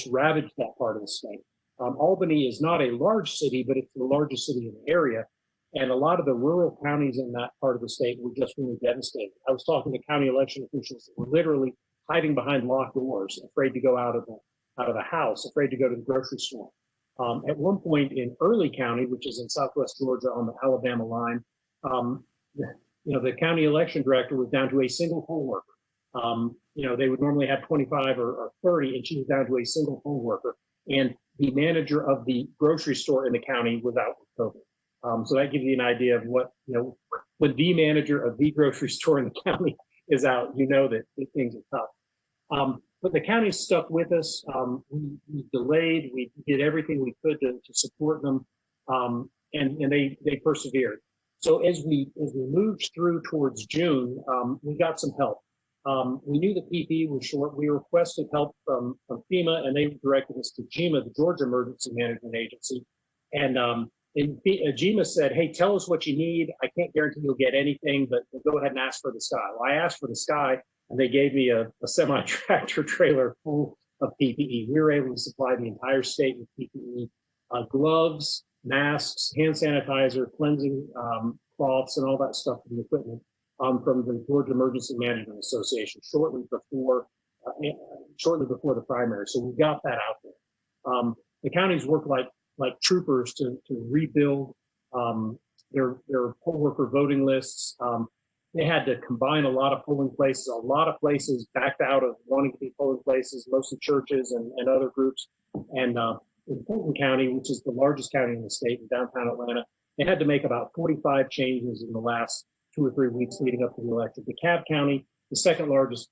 ravaged that part of the state. Albany is not a large city, but it's the largest city in the area. And a lot of the rural counties in that part of the state were just really devastated. I was talking to county election officials that were literally hiding behind locked doors, afraid to go out of the house, afraid to go to the grocery store. At one point in Early County, which is in Southwest Georgia on the Alabama line, the county election director was down to a single poll worker. They would normally have 25 or 30, and she was down to a single poll worker. And the manager of the grocery store in the county was out with COVID. So that gives you an idea of what, when the manager of the grocery store in the county is out, that things are tough. But the county stuck with us. We delayed. We did everything we could to support them, and they persevered. So as we moved through towards June, we got some help. We knew the PPE was short. We requested help from FEMA, and they directed us to GEMA, the Georgia Emergency Management Agency. And GEMA said, "Hey, tell us what you need. I can't guarantee you'll get anything, but go ahead and ask for the sky." Well, I asked for the sky, and they gave me a semi-tractor trailer full of PPE. We were able to supply the entire state with PPE, gloves, masks, hand sanitizer, cleansing cloths, and all that stuff for the equipment from the Georgia Emergency Management Association shortly before the primary. So we got that out there. The counties worked like troopers to rebuild their poll worker voting lists. They had to combine a lot of polling places. A lot of places backed out of wanting to be polling places, mostly churches and other groups. And in Fulton County, which is the largest county in the state in downtown Atlanta, they had to make about 45 changes in the last 2 or 3 weeks leading up to the election. DeKalb County, the second largest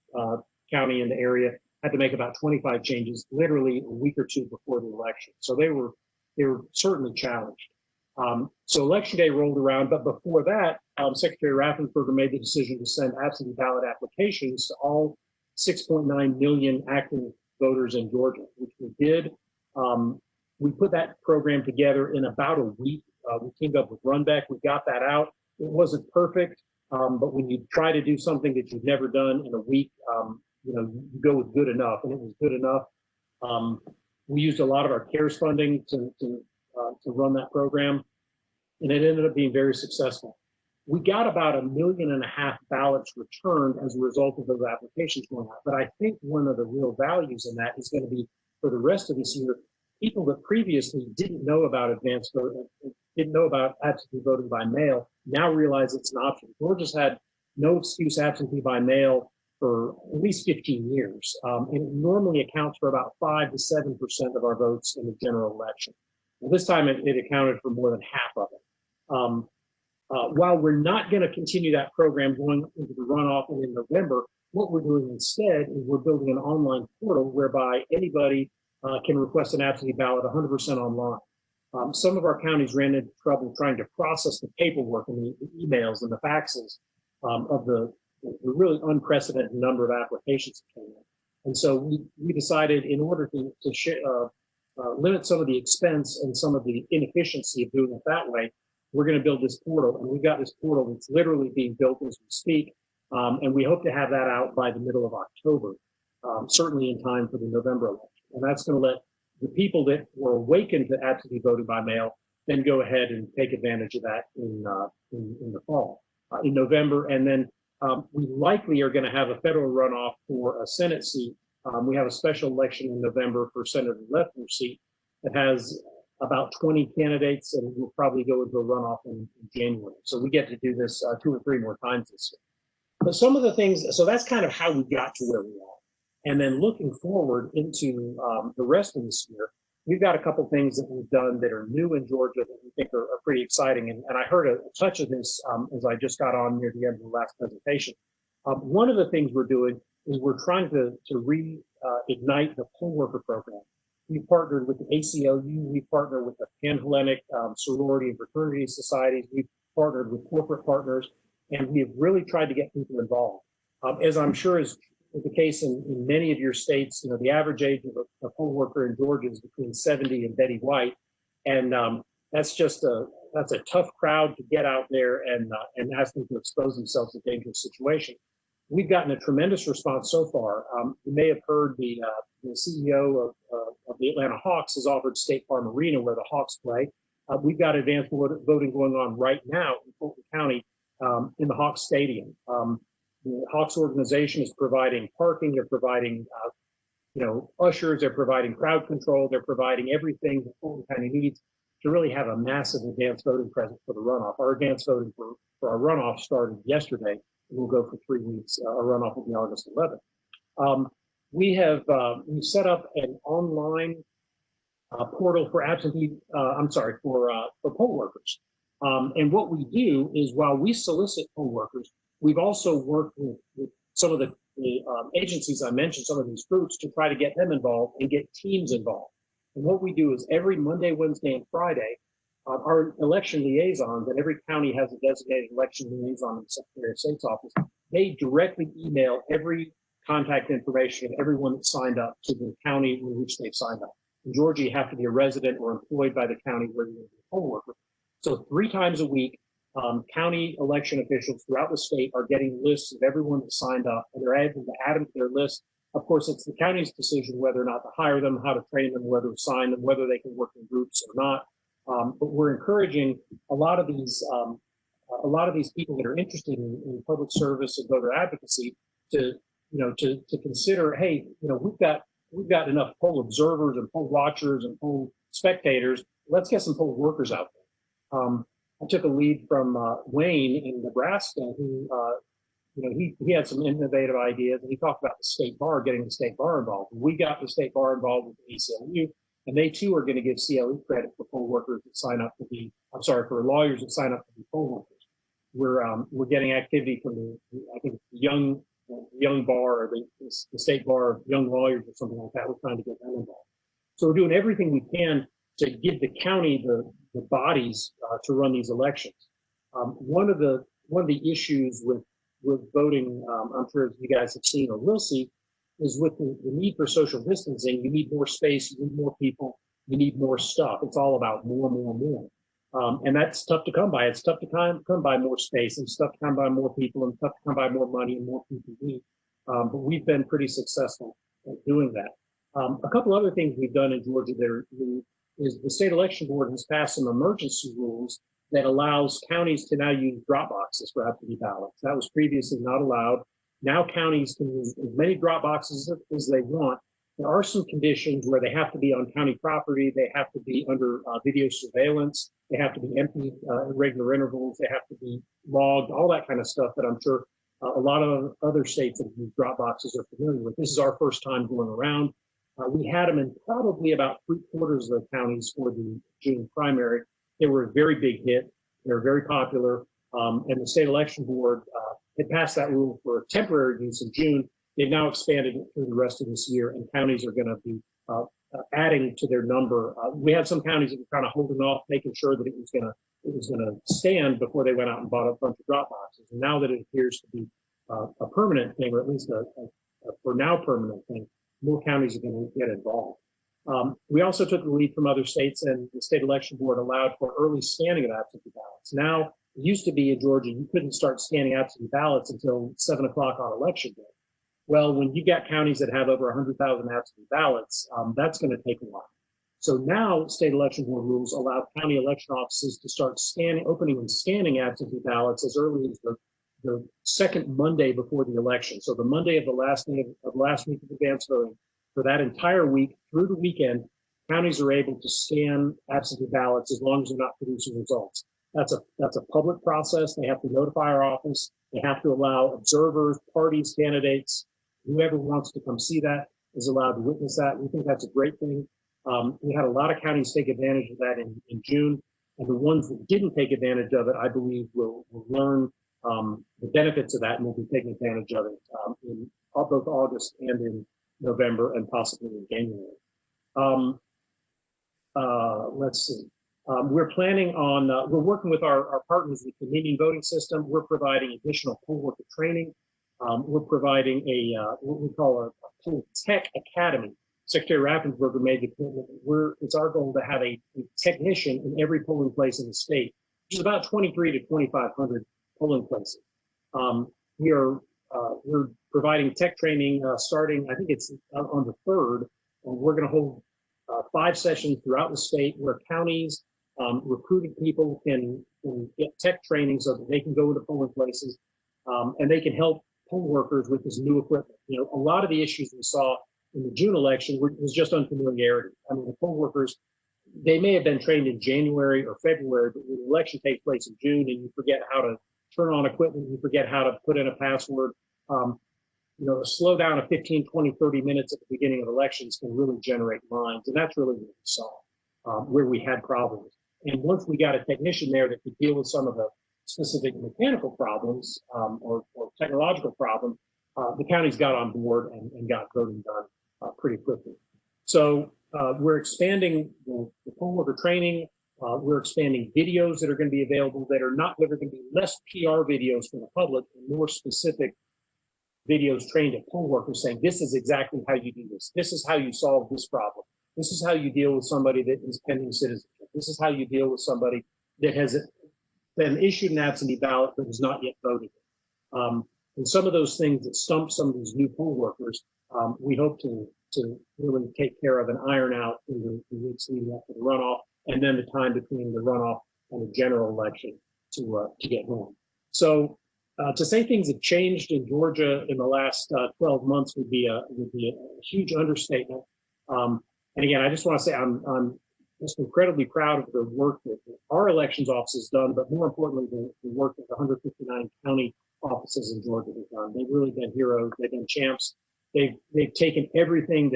county in the area, had to make about 25 changes literally a week or two before the election. So they were certainly challenged. So election day rolled around, but before that, Secretary Raffensperger made the decision to send absentee ballot applications to all 6.9 million active voters in Georgia, which we did. We put that program together in about a week. We teamed up with Runbeck. We got that out. It wasn't perfect, but when you try to do something that you've never done in a week, you go with good enough, and it was good enough. We used a lot of our CARES funding to run that program, and it ended up being very successful. We got about 1.5 million ballots returned as a result of those applications going out. But I think one of the real values in that is going to be for the rest of this year, people that previously didn't know about advanced voting, didn't know about absentee voting by mail, now realize it's an option. Georgia's had no excuse absentee by mail for at least 15 years. And it normally accounts for about 5 to 7% of our votes in the general election. Well, this time it accounted for more than half of it. While we're not going to continue that program going into the runoff and in November, what we're doing instead is we're building an online portal whereby anybody can request an absentee ballot 100% online. Some of our counties ran into trouble trying to process the paperwork and the emails and the faxes of the really unprecedented number of applications that came in. And so we decided, in order to limit some of the expense and some of the inefficiency of doing it that way, we're going to build this portal. And we've got this portal that's literally being built as we speak. And we hope to have that out by the middle of October, certainly in time for the November election. And that's going to let the people that were awakened to absentee voting by mail then go ahead and take advantage of that in the fall, in November. And then we likely are going to have a federal runoff for a Senate seat. We have a special election in November for Senator Leffer's seat that has about 20 candidates, and we'll probably go into a runoff in January. So we get to do this 2 or 3 more times this year. But some of the things, so that's kind of how we got to where we are. And then looking forward into the rest of this year, we've got a couple things that we've done that are new in Georgia that we think are pretty exciting. And I heard a touch of this as I just got on near the end of the last presentation. One of the things we're doing is we're trying to reignite the poll worker program. We partnered with the ACLU, we partnered with the Pan-Hellenic Sorority and Fraternity Societies, we've partnered with corporate partners, and we have really tried to get people involved. As I'm sure is the case in many of your states, you know, the average age of a poll worker in Georgia is between 70 and Betty White, and that's a tough crowd to get out there and ask them to expose themselves to dangerous situations. We've gotten a tremendous response so far. You may have heard the CEO of the Atlanta Hawks has offered State Farm Arena where the Hawks play. We've got advanced voting going on right now in Fulton County in the Hawks Stadium. The Hawks organization is providing parking, they're providing ushers, they're providing crowd control, they're providing everything that Fulton County needs to really have a massive advanced voting presence for the runoff. Our advanced voting for our runoff started yesterday. We'll go for 3 weeks. Our runoff will be August 11th. We've set up an online portal for for poll workers. And what we do is, while we solicit poll workers, we've also worked with some of the agencies I mentioned, some of these groups, to try to get them involved and get teams involved. And what we do is every Monday, Wednesday, and Friday, our election liaisons, and every county has a designated election liaison in the Secretary of State's office, they directly email every contact information of everyone that signed up to the county in which they've signed up. In Georgia, you have to be a resident or employed by the county where you're a poll worker. So 3 times a week, county election officials throughout the state are getting lists of everyone that signed up, and they're able to add them to their list. Of course, it's the county's decision whether or not to hire them, how to train them, whether to sign them, whether they can work in groups or not. But we're encouraging a lot of these people that are interested in public service and voter advocacy to consider, hey, we've got enough poll observers and poll watchers and poll spectators. Let's get some poll workers out there. I took a lead from Wayne in Nebraska, who he had some innovative ideas, and he talked about the state bar, getting the state bar involved. We got the state bar involved with the ACLU. And they too are going to give CLE credit for poll workers that sign up to be, for lawyers that sign up to be poll workers. We're getting activity from the young bar, or the state bar of young lawyers or something like that. We're trying to get them involved. So we're doing everything we can to give the county the bodies to run these elections. One of the issues with voting, I'm sure you guys have seen or will see, is with the need for social distancing. You need more space, you need more people, you need more stuff. It's all about more. And that's tough to come by. It's tough to come by more space, and it's tough to come by more people, and it's tough to come by more money and more PPE. But we've been pretty successful at doing that. A couple other things we've done in Georgia is the state election board has passed some emergency rules that allows counties to now use drop boxes for absentee ballots. That was previously not allowed. Now counties can use as many drop boxes as they want. There are some conditions where they have to be on county property, they have to be under video surveillance, they have to be emptied at regular intervals, they have to be logged, all that kind of stuff that I'm sure a lot of other states that use drop boxes are familiar with. This is our first time going around. We had them in probably about 3/4 of the counties for the June primary. They were a very big hit. They're very popular. And the state election board had passed that rule for temporary use in June. They've now expanded it through the rest of this year, and counties are going to be adding to their number. We had some counties that were kind of holding off, making sure that it was going to stand before they went out and bought a bunch of drop boxes. And now that it appears to be a permanent thing, or at least a for now permanent thing, more counties are going to get involved. We also took the lead from other states, and the state election board allowed for early scanning of absentee ballots. Now, it used to be in Georgia, you couldn't start scanning absentee ballots until 7 o'clock on election day. Well, when you got counties that have over 100,000 absentee ballots, that's going to take a while. So now state election board rules allow county election offices to start opening and scanning absentee ballots as early as the second Monday before the election. So the Monday of the last week of advance voting, for that entire week through the weekend, counties are able to scan absentee ballots as long as they're not producing results. That's a public process. They have to notify our office. They have to allow observers, parties, candidates, whoever wants to come see that is allowed to witness that. We think that's a great thing. We had a lot of counties take advantage of that in June, and the ones that didn't take advantage of it, I believe, will learn the benefits of that, and will be taking advantage of it in both August and in November, and possibly in January. Let's see. We're planning on, we're working with our partners with the Canadian voting system. We're providing additional poll worker training. We're providing what we call a poll tech academy. Secretary Raffensperger made the commitment. It's our goal to have a technician in every polling place in the state, which is about 23 to 2,500 polling places. We're providing tech training starting, I think it's on the 3rd, and we're going to hold 5 sessions throughout the state where counties, recruited people can get tech training so that they can go into polling places, and they can help poll workers with this new equipment. A lot of the issues we saw in the June election was just unfamiliarity. I mean, the poll workers, they may have been trained in January or February, but when the election takes place in June and you forget how to turn on equipment, you forget how to put in a password, a slowdown of 15, 20, 30 minutes at the beginning of elections can really generate lines. And that's really what we saw, where we had problems. And once we got a technician there that could deal with some of the specific mechanical problems or technological problems, the counties got on board and got voting done pretty quickly. So we're expanding the poll worker training. We're expanding videos that are going to be available that are going to be less PR videos for the public and more specific videos trained at poll workers saying, this is exactly how you do this. This is how you solve this problem. This is how you deal with somebody that is pending citizenship. This is how you deal with somebody that has been issued an absentee ballot but has not yet voted. And some of those things that stump some of these new poll workers, we hope to really take care of and iron out in the weeks leading up to the runoff, and then the time between the runoff and the general election to get going. So to say things have changed in Georgia in the last 12 months would be a huge understatement. And again, I just want to say I'm just incredibly proud of the work that our elections office has done, but more importantly, the work that the 159 county offices in Georgia have done. They've really been heroes. They've been champs. They've taken everything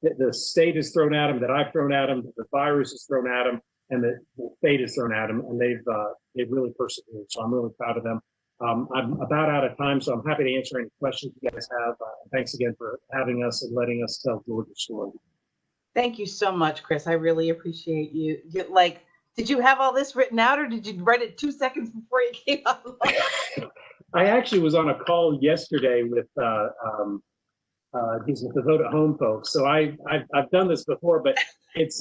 that the state has thrown at them, that I've thrown at them, that the virus has thrown at them, and that the fate has thrown at them, and they've really persevered. So I'm really proud of them. I'm about out of time, so I'm happy to answer any questions you guys have. Thanks again for having us and letting us tell Georgia's story. Thank you so much, Chris. I really appreciate you. Did you have all this written out, or did you write it 2 seconds before you came on? I actually was on a call yesterday with the Vote at Home folks. So I've done this before, but it's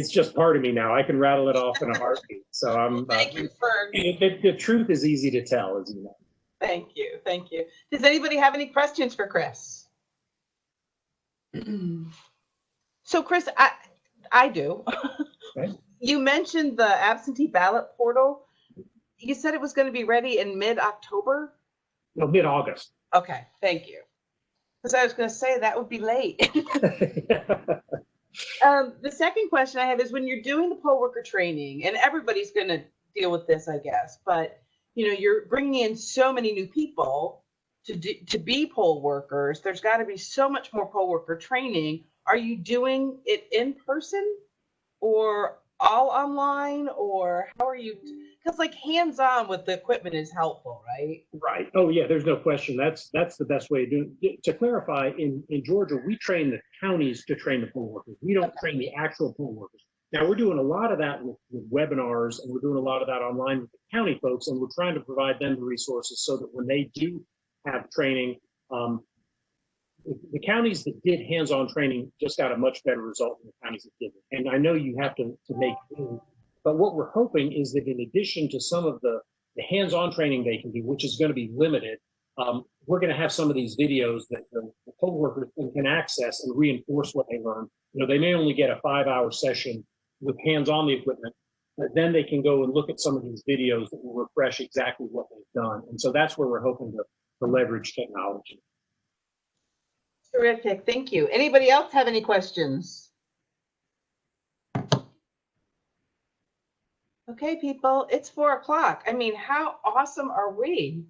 just part of me now. I can rattle it off in a heartbeat. So Thank you for the truth is easy to tell, as you know. Thank you. Does anybody have any questions for Chris? So Chris, I do. Okay. You mentioned the absentee ballot portal. You said it was going to be ready in mid-October? No, mid-August. Okay, thank you. Because I was going to say that would be late. The second question I have is, when you're doing the poll worker training, and everybody's going to deal with this, I guess, but you're bringing in so many new people to be poll workers. There's got to be so much more poll worker training. Are you doing it in person or all online, or how are you? because like hands-on with the equipment is helpful, right? Right. Oh, yeah, there's no question. That's the best way to do it. To clarify, in Georgia, we train the counties to train the poll workers. We don't train the actual poll workers. Now, we're doing a lot of that with webinars, and we're doing a lot of that online with the county folks, and we're trying to provide them the resources so that when they do have training, the counties that did hands-on training just got a much better result than the counties that didn't. And I know you have to make do, but what we're hoping is that in addition to some of the hands-on training they can do, which is going to be limited, we're going to have some of these videos that the poll workers can access and reinforce what they learn. You know, they may only get a 5-hour session with hands on the equipment, but then they can go and look at some of these videos that will refresh exactly what they've done. And so that's where we're hoping to leverage technology. Terrific, thank you. Anybody else have any questions? Okay, people, it's 4 o'clock. I mean, how awesome are we?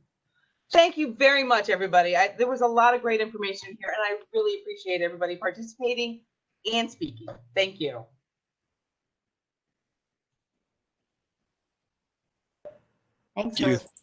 Thank you very much, everybody. There was a lot of great information here, and I really appreciate everybody participating and speaking. Thank you. Thanks, Thank you. Liz.